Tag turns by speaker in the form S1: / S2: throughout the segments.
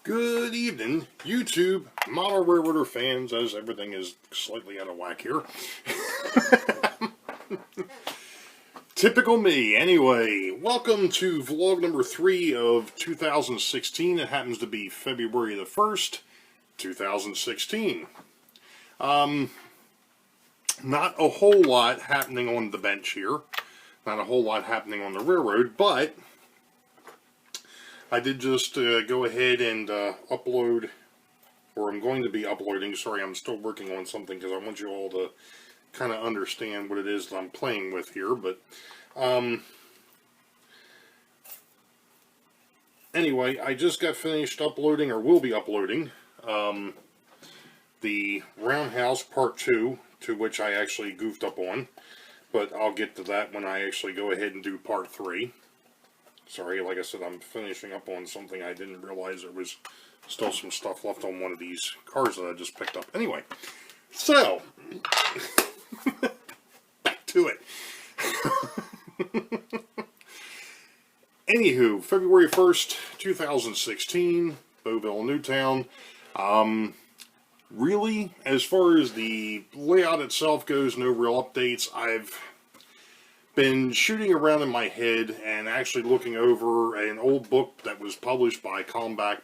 S1: Good evening, YouTube model railroader fans, as everything is slightly out of whack here. Typical me. Anyway, welcome to vlog number 3 of 2016. It happens to be February the 1st, 2016. Not a whole lot happening on the bench here. Not a whole lot happening on the railroad, but I did just go ahead and upload, or I'm going to be uploading, sorry, I'm still working on something because I want you all to kind of understand what it is that I'm playing with here, but anyway, I just got finished uploading, or will be uploading, the Roundhouse Part 2, to which I actually goofed up on, but I'll get to that when I actually go ahead and do Part 3. Sorry, like I said, I'm finishing up on something. I didn't realize there was still some stuff left on one of these cars that I just picked up. Anyway, so, back to it. Anywho, February 1st, 2016, Boeville, Newtown. Really, as far as the layout itself goes, no real updates. I've been shooting around in my head and actually looking over an old book that was published by Comback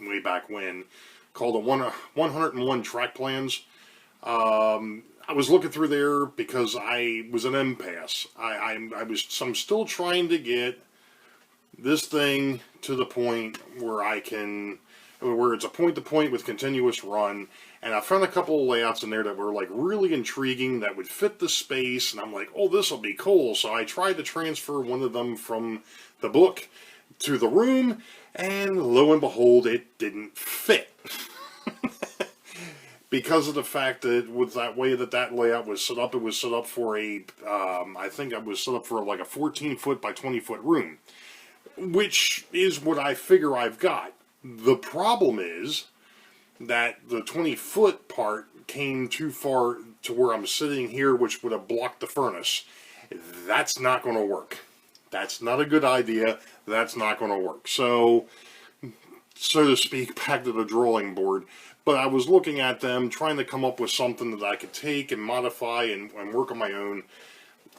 S1: way back when, called the 101 Track Plans. I was looking through there because I was an impasse. I'm still trying to get this thing to the point where it's a point-to-point with continuous run, and I found a couple of layouts in there that were like really intriguing that would fit the space, and I'm like, oh, this will be cool. So I tried to transfer one of them from the book to the room, and lo and behold, it didn't fit. Because of the fact that with that way that layout was set up, it was set up for I think it was set up for like a 14-foot by 20-foot room, which is what I figure I've got. The problem is that the 20-foot part came too far to where I'm sitting here, which would have blocked the furnace. That's not going to work. That's not a good idea. That's not going to work. So to speak, back to the drawing board. But I was looking at them, trying to come up with something that I could take and modify and work on my own.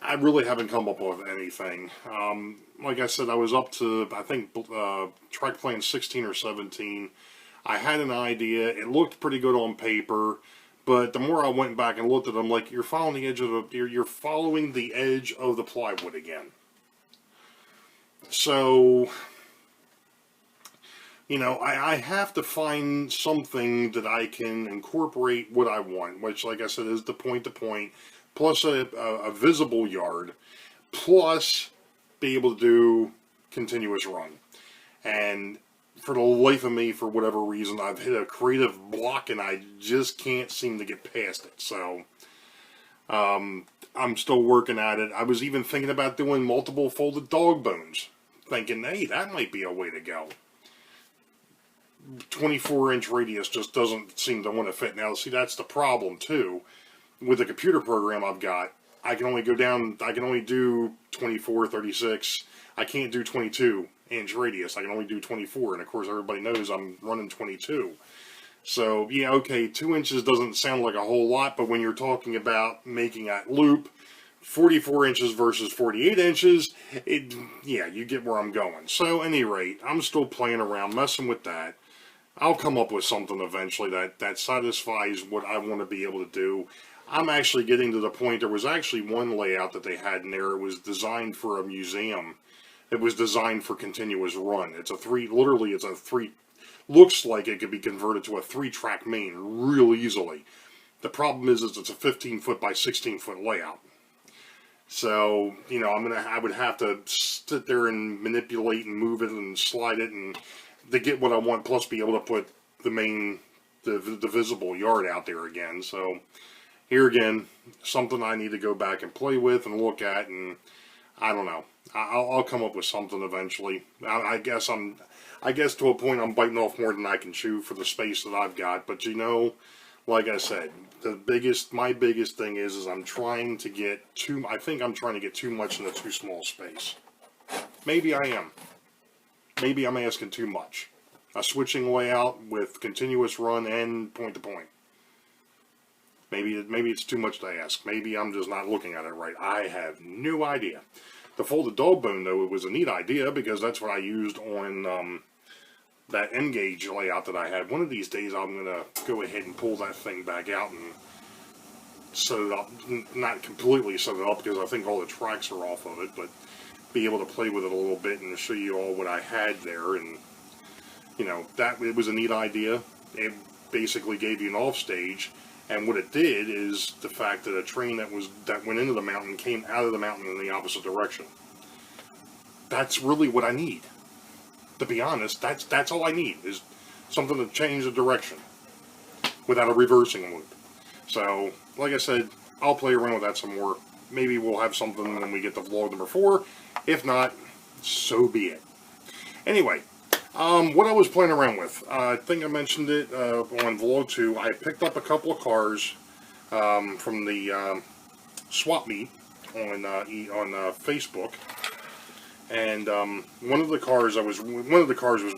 S1: I really haven't come up with anything. Like I said, I was up to, I think, track plan 16 or 17. I had an idea. It looked pretty good on paper, but the more I went back and looked at them, like, you're following the edge of the plywood again. So, you know, I have to find something that I can incorporate what I want, which, like I said, is the point-to-point, plus a visible yard, plus be able to do continuous run. And for the life of me, for whatever reason, I've hit a creative block and I just can't seem to get past it. So I'm still working at it. I was even thinking about doing multiple folded dog bones, thinking, hey, that might be a way to go. 24-inch radius just doesn't seem to want to fit. Now, see, that's the problem too. With the computer program I've got, I can only do 24, 36. I can't do 22-inch radius. I can only do 24, and of course everybody knows I'm running 22. So, yeah, okay, 2 inches doesn't sound like a whole lot, but when you're talking about making that loop, 44 inches versus 48 inches, yeah, you get where I'm going. So, at any rate, I'm still playing around, messing with that. I'll come up with something eventually that satisfies what I want to be able to do. I'm actually getting to the point, there was actually one layout that they had in there. It was designed for a museum. It was designed for continuous run. Looks like it could be converted to a 3-track main real easily. The problem is it's a 15-foot by 16-foot layout. So, you know, I would have to sit there and manipulate and move it and slide it and to get what I want, plus be able to put the visible yard out there again. So here again, something I need to go back and play with and look at, and I don't know. I'll come up with something eventually. I guess to a point I'm biting off more than I can chew for the space that I've got. But you know, like I said, my biggest thing is I'm trying to get I think I'm trying to get too much in a too small space. Maybe I am. Maybe I'm asking too much. a switching layout with continuous run and point to point. Maybe it's too much to ask. Maybe I'm just not looking at it right. I have no idea. The folded dog bone, though, it was a neat idea because that's what I used on that N-gauge layout that I had. One of these days I'm going to go ahead and pull that thing back out and set it up. Not completely set it up because I think all the tracks are off of it, but be able to play with it a little bit and show you all what I had there. And, you know, it was a neat idea. It basically gave you an offstage. And what it did is the fact that a train that went into the mountain came out of the mountain in the opposite direction. That's really what I need. To be honest, that's all I need, is something to change the direction without a reversing loop. So, like I said, I'll play around with that some more. Maybe we'll have something when we get to vlog number 4. If not, so be it. Anyway, what I was playing around with, I think I mentioned it on vlog 2. I picked up a couple of cars from the swap meet on Facebook, and one of the cars was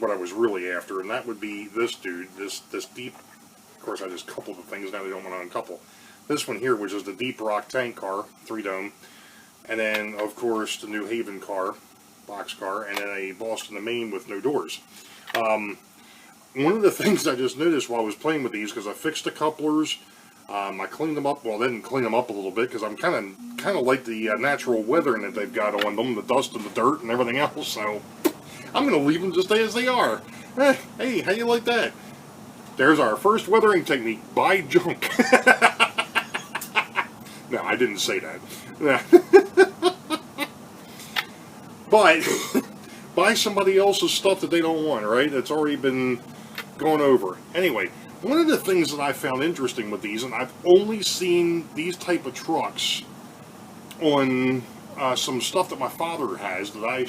S1: what I was really after, and that would be this dude, this deep. Of course, I just coupled the things. Now they don't want to uncouple. This one here, which is the Deep Rock tank car, 3-dome, and then of course the New Haven car, box car, and then a Boston to Maine with no doors. One of the things I just noticed while I was playing with these, because I fixed the couplers, I cleaned them up. Well, I didn't clean them up a little bit because I'm kind of like the natural weathering that they've got on them, the dust and the dirt and everything else. So I'm going to leave them just as they are. Hey, how you like that? There's our first weathering technique: buy junk. No, I didn't say that. But buy somebody else's stuff that they don't want, right? That's already been gone over. Anyway, one of the things that I found interesting with these, and I've only seen these type of trucks on some stuff that my father has that I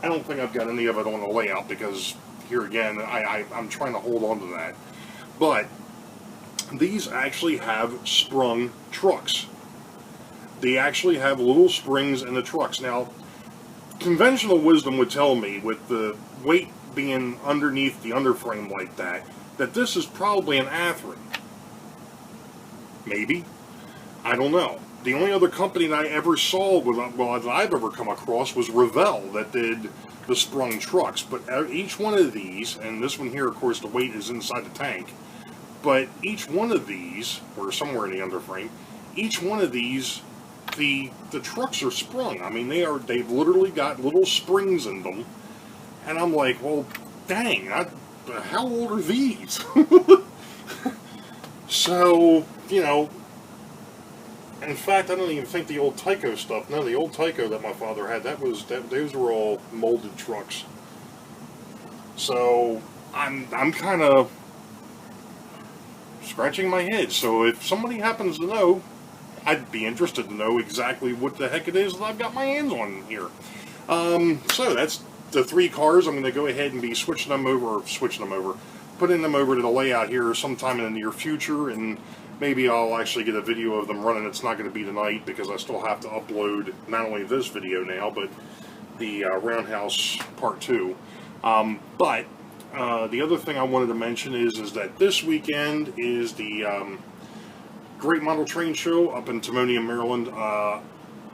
S1: don't think I've got any of it on the layout because, here again, I'm trying to hold on to that. But these actually have sprung trucks. They actually have little springs in the trucks. Now, conventional wisdom would tell me, with the weight being underneath the underframe like that this is probably an Atherin. Maybe. I don't know. The only other company that I ever saw, that I've ever come across, was Boeville, that did the sprung trucks. But each one of these, and this one here, of course, the weight is inside the tank, but each one of these, or somewhere in the underframe, each one of these, the trucks are sprung. I mean, they've literally got little springs in them, and I'm like, well, dang, how old are these? So, you know, in fact, I don't even think the old Tyco stuff, no, the old Tyco that my father had, those were all molded trucks. So, I'm kind of scratching my head. So if somebody happens to know, I'd be interested to know exactly what the heck it is that I've got my hands on here. So that's the 3 cars. I'm going to go ahead and be putting them over to the layout here sometime in the near future, and maybe I'll actually get a video of them running. It's not going to be tonight because I still have to upload not only this video now, but the Roundhouse Part 2. But the other thing I wanted to mention is that this weekend is the Great Model Train Show up in Timonium, Maryland.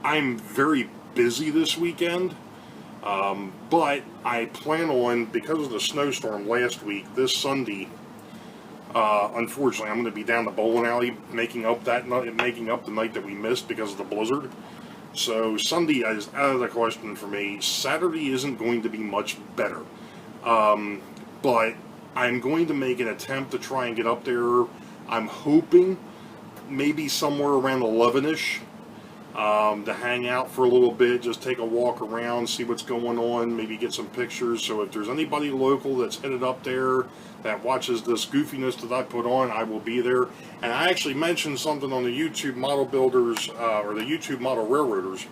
S1: I'm very busy this weekend, but I plan on, because of the snowstorm last week, this Sunday, unfortunately, I'm going to be down the bowling alley making up the night that we missed because of the blizzard. So Sunday is out of the question for me. Saturday isn't going to be much better. But I'm going to make an attempt to try and get up there. I'm hoping maybe somewhere around 11-ish to hang out for a little bit, just take a walk around, see what's going on, maybe get some pictures. So if there's anybody local that's headed up there that watches this goofiness that I put on, I will be there. And I actually mentioned something on the YouTube Model Builders, or the YouTube Model Railroaders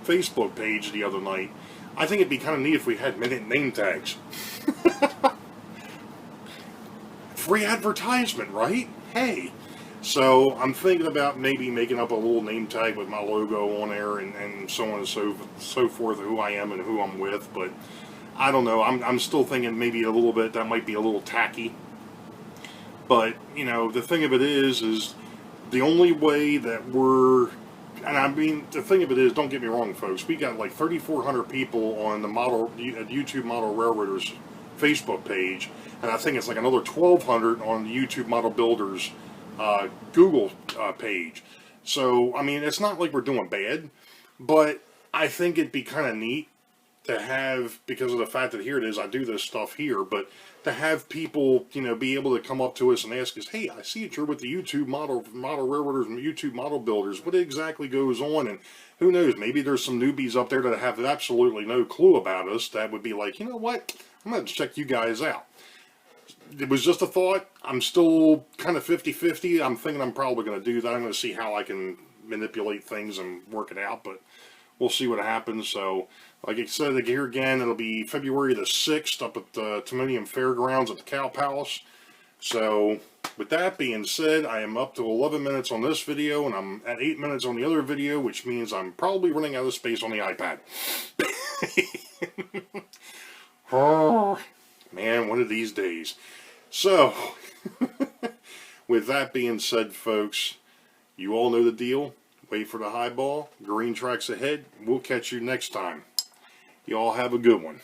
S1: Facebook page the other night. I think it'd be kind of neat if we had minute name tags. Free advertisement, right? Hey. So I'm thinking about maybe making up a little name tag with my logo on there, and so on and so forth, who I am and who I'm with. But I don't know. I'm still thinking maybe a little bit that might be a little tacky. But, you know, the thing of it is the only way that we're, and I mean, the thing of it is, don't get me wrong, folks, we got like 3,400 people on the YouTube Model Railroaders Facebook page, and I think it's like another 1,200 on the YouTube Model Builders Google page. So, I mean, it's not like we're doing bad, but I think it'd be kind of neat to have, because of the fact that here it is, I do this stuff here, but to have people, you know, be able to come up to us and ask us, hey, I see that you're with the YouTube model railroaders and YouTube model builders. What exactly goes on? And who knows, maybe there's some newbies up there that have absolutely no clue about us that would be like, you know what, I'm going to check you guys out. It was just a thought. I'm still kind of 50-50. I'm thinking I'm probably going to do that. I'm going to see how I can manipulate things and work it out, but we'll see what happens. So, like I said, here again, it'll be February the 6th up at the Timonium Fairgrounds at the Cow Palace. So, with that being said, I am up to 11 minutes on this video, and I'm at 8 minutes on the other video, which means I'm probably running out of space on the iPad. Oh, man, one of these days. So, with that being said, folks, you all know the deal. Wait for the high ball. Green tracks ahead. We'll catch you next time. You all have a good one.